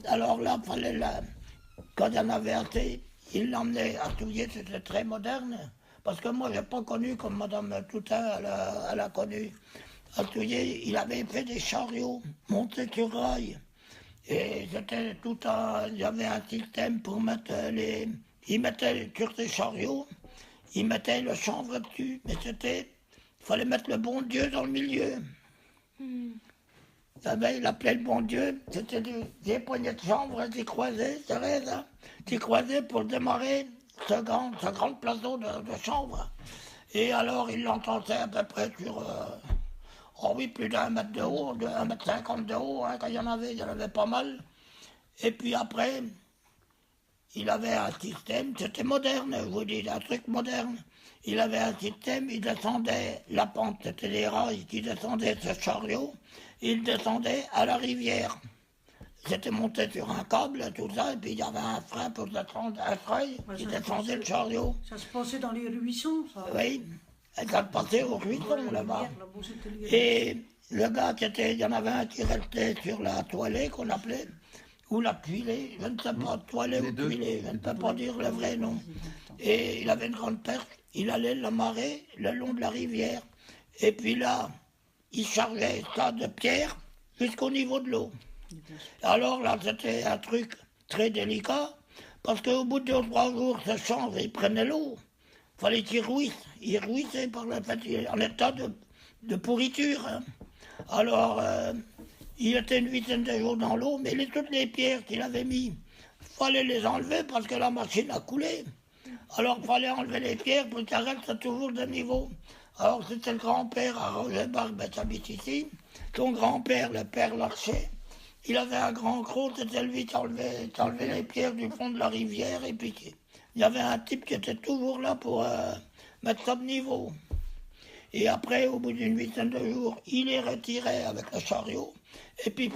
Alors là, quand il y en avait assez, il l'emmenait à Touillet, c'était très moderne. Parce que moi, je n'ai pas connu comme Madame Toutain, elle a connu. À Touillet, il avait fait des chariots montés sur rail. Et c'était tout un. Il y avait un système pour mettre les. Il mettait sur ces chariots, il mettait le chanvre dessus. Mais c'était. Il fallait mettre le bon Dieu dans le milieu. Il appelait le bon Dieu, c'était des poignées de chanvre, des croisés, c'est vrai ça, des croisés pour démarrer ce grand plateau de chanvre. Et alors il l'entendait à peu près sur, oh oui, plus d'1 mètre de haut, de 1,50 m de haut, hein, quand il y en avait pas mal. Et puis après, il avait un système, c'était moderne, je vous dis, un truc moderne. Il avait un système, il descendait, la pente, c'était des rails qui descendaient ce chariot, il descendait à la rivière. C'était monté sur un câble, tout ça, et puis il y avait un frein pour descendre, un frein qui descendait le chariot. Ça se passait dans les ruissons, ça. Oui, et ça passait au ruisson là-bas. Et le gars il y en avait un qui restait sur la toilette qu'on appelait, ou la tuilée, je ne sais pas, toilette ou tuilée, je ne peux pas dire le vrai nom. Et il avait une grande perche, il allait l'amarrer le long de la rivière. Et puis là, il chargeait ça de pierre jusqu'au niveau de l'eau. Alors là, c'était un truc très délicat, parce qu'au bout de 2 ou 3 jours, ce chanvre, il prenait l'eau. Il fallait qu'il rouisse. Il rouissait par la fait, en état de pourriture. Hein. Alors, il était une huitaine de jours dans l'eau, mais toutes les pierres qu'il avait mis, il fallait les enlever parce que la machine a coulé. Alors, il fallait enlever les pierres pour qu'elles restent toujours de niveau. Alors, c'était le grand-père à Roger Barbe, qui habite ici. Son grand-père, le père Larcher, il avait un grand croc, c'était lui qui enlevait les pierres du fond de la rivière. Et puis, il y avait un type qui était toujours là pour mettre ça de niveau. Et après, au bout d'une huitaine de jours, il est retiré avec le chariot. Et puis,